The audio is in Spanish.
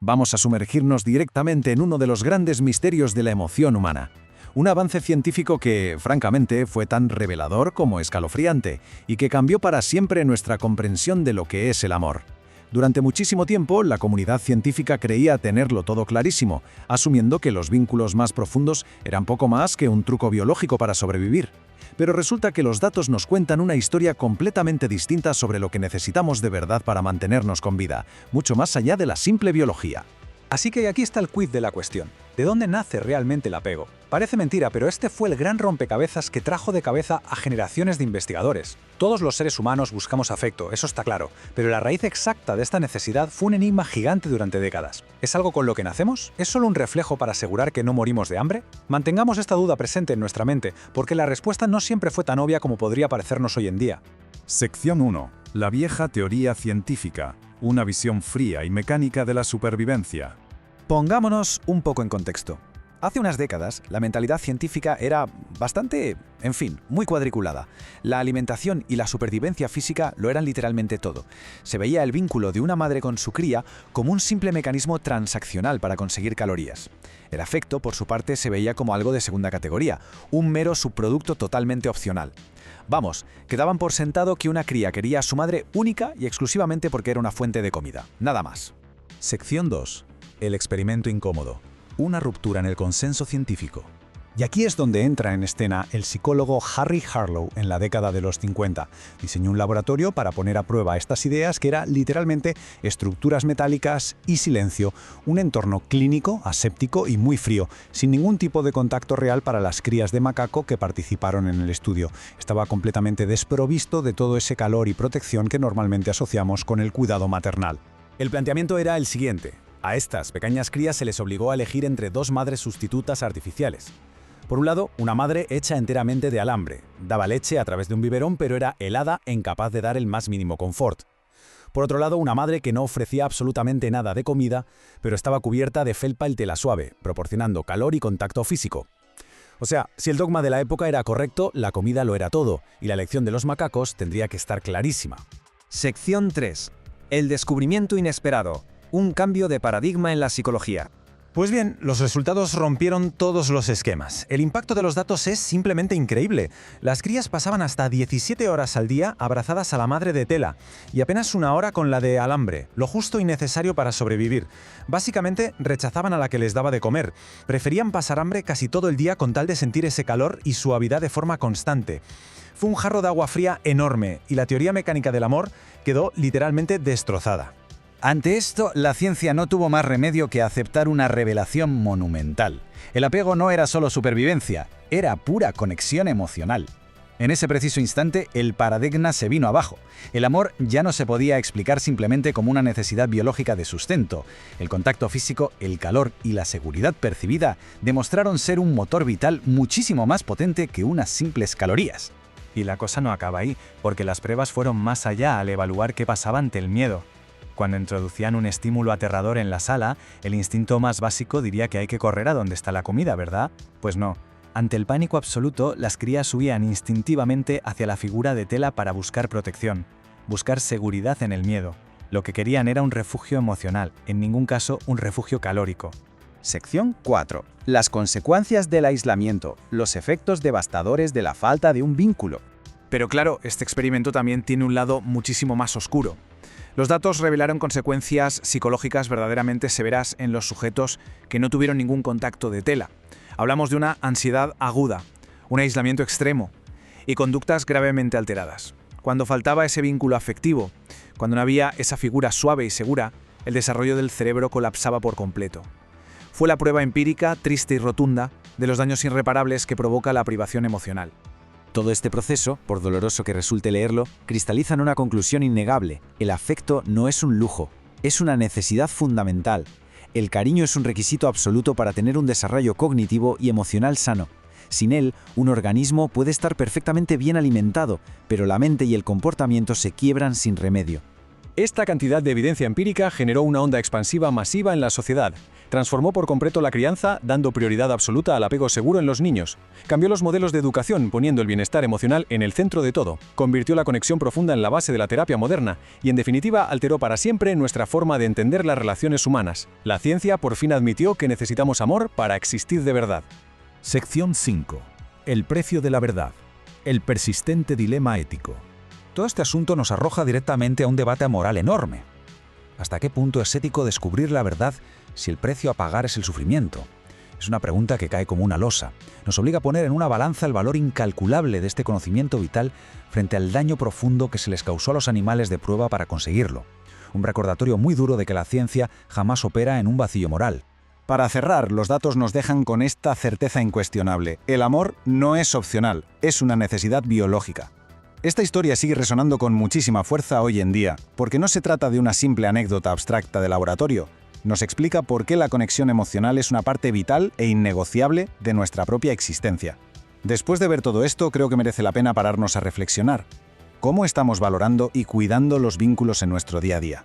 vamos a sumergirnos directamente en uno de los grandes misterios de la emoción humana. Un avance científico que, francamente, fue tan revelador como escalofriante y que cambió para siempre nuestra comprensión de lo que es el amor. Durante muchísimo tiempo, la comunidad científica creía tenerlo todo clarísimo, asumiendo que los vínculos más profundos eran poco más que un truco biológico para sobrevivir. Pero resulta que los datos nos cuentan una historia completamente distinta sobre lo que necesitamos de verdad para mantenernos con vida, mucho más allá de la simple biología. Así que aquí está el quid de la cuestión. ¿De dónde nace realmente el apego? Parece mentira, pero este fue el gran rompecabezas que trajo de cabeza a generaciones de investigadores. Todos los seres humanos buscamos afecto, eso está claro, pero la raíz exacta de esta necesidad fue un enigma gigante durante décadas. ¿Es algo con lo que nacemos? ¿Es solo un reflejo para asegurar que no morimos de hambre? Mantengamos esta duda presente en nuestra mente, porque la respuesta no siempre fue tan obvia como podría parecernos hoy en día. Sección 1. La vieja teoría científica. Una visión fría y mecánica de la supervivencia. Pongámonos un poco en contexto. Hace unas décadas, la mentalidad científica era bastante, muy cuadriculada. La alimentación y la supervivencia física lo eran literalmente todo. Se veía el vínculo de una madre con su cría como un simple mecanismo transaccional para conseguir calorías. El afecto, por su parte, se veía como algo de segunda categoría, un mero subproducto totalmente opcional. Vamos, que daban por sentado que una cría quería a su madre única y exclusivamente porque era una fuente de comida, nada más. Sección 2. El experimento incómodo. Una ruptura en el consenso científico. Y aquí es donde entra en escena el psicólogo Harry Harlow en la década de los 50. Diseñó un laboratorio para poner a prueba estas ideas que era literalmente estructuras metálicas y silencio, un entorno clínico, aséptico y muy frío, sin ningún tipo de contacto real para las crías de macaco que participaron en el estudio. Estaba completamente desprovisto de todo ese calor y protección que normalmente asociamos con el cuidado maternal. El planteamiento era el siguiente. A estas pequeñas crías se les obligó a elegir entre dos madres sustitutas artificiales. Por un lado, una madre hecha enteramente de alambre. Daba leche a través de un biberón, pero era helada e incapaz de dar el más mínimo confort. Por otro lado, una madre que no ofrecía absolutamente nada de comida, pero estaba cubierta de felpa y tela suave, proporcionando calor y contacto físico. O sea, si el dogma de la época era correcto, la comida lo era todo, y la elección de los macacos tendría que estar clarísima. Sección 3. El descubrimiento inesperado. Un cambio de paradigma en la psicología. Pues bien, los resultados rompieron todos los esquemas. El impacto de los datos es simplemente increíble. Las crías pasaban hasta 17 horas al día abrazadas a la madre de tela y apenas una hora con la de alambre, lo justo y necesario para sobrevivir. Básicamente, rechazaban a la que les daba de comer. Preferían pasar hambre casi todo el día con tal de sentir ese calor y suavidad de forma constante. Fue un jarro de agua fría enorme y la teoría mecánica del amor quedó literalmente destrozada. Ante esto, la ciencia no tuvo más remedio que aceptar una revelación monumental. El apego no era solo supervivencia, era pura conexión emocional. En ese preciso instante, el paradigma se vino abajo. El amor ya no se podía explicar simplemente como una necesidad biológica de sustento. El contacto físico, el calor y la seguridad percibida demostraron ser un motor vital muchísimo más potente que unas simples calorías. Y la cosa no acaba ahí, porque las pruebas fueron más allá al evaluar qué pasaba ante el miedo. Cuando introducían un estímulo aterrador en la sala, el instinto más básico diría que hay que correr a donde está la comida, ¿verdad? Pues no. Ante el pánico absoluto, las crías huían instintivamente hacia la figura de tela para buscar protección, buscar seguridad en el miedo. Lo que querían era un refugio emocional, en ningún caso un refugio calórico. Sección 4. Las consecuencias del aislamiento, los efectos devastadores de la falta de un vínculo. Pero claro, este experimento también tiene un lado muchísimo más oscuro. Los datos revelaron consecuencias psicológicas verdaderamente severas en los sujetos que no tuvieron ningún contacto de tela. Hablamos de una ansiedad aguda, un aislamiento extremo y conductas gravemente alteradas. Cuando faltaba ese vínculo afectivo, cuando no había esa figura suave y segura, el desarrollo del cerebro colapsaba por completo. Fue la prueba empírica, triste y rotunda, de los daños irreparables que provoca la privación emocional. Todo este proceso, por doloroso que resulte leerlo, cristaliza en una conclusión innegable. El afecto no es un lujo, es una necesidad fundamental. El cariño es un requisito absoluto para tener un desarrollo cognitivo y emocional sano. Sin él, un organismo puede estar perfectamente bien alimentado, pero la mente y el comportamiento se quiebran sin remedio. Esta cantidad de evidencia empírica generó una onda expansiva masiva en la sociedad. Transformó por completo la crianza, dando prioridad absoluta al apego seguro en los niños. Cambió los modelos de educación, poniendo el bienestar emocional en el centro de todo. Convirtió la conexión profunda en la base de la terapia moderna y, en definitiva, alteró para siempre nuestra forma de entender las relaciones humanas. La ciencia por fin admitió que necesitamos amor para existir de verdad. Sección 5. El precio de la verdad. El persistente dilema ético. Todo este asunto nos arroja directamente a un debate moral enorme. ¿Hasta qué punto es ético descubrir la verdad si el precio a pagar es el sufrimiento? Es una pregunta que cae como una losa. Nos obliga a poner en una balanza el valor incalculable de este conocimiento vital frente al daño profundo que se les causó a los animales de prueba para conseguirlo. Un recordatorio muy duro de que la ciencia jamás opera en un vacío moral. Para cerrar, los datos nos dejan con esta certeza incuestionable. El amor no es opcional, es una necesidad biológica. Esta historia sigue resonando con muchísima fuerza hoy en día, porque no se trata de una simple anécdota abstracta de laboratorio. Nos explica por qué la conexión emocional es una parte vital e innegociable de nuestra propia existencia. Después de ver todo esto, creo que merece la pena pararnos a reflexionar. ¿Cómo estamos valorando y cuidando los vínculos en nuestro día a día?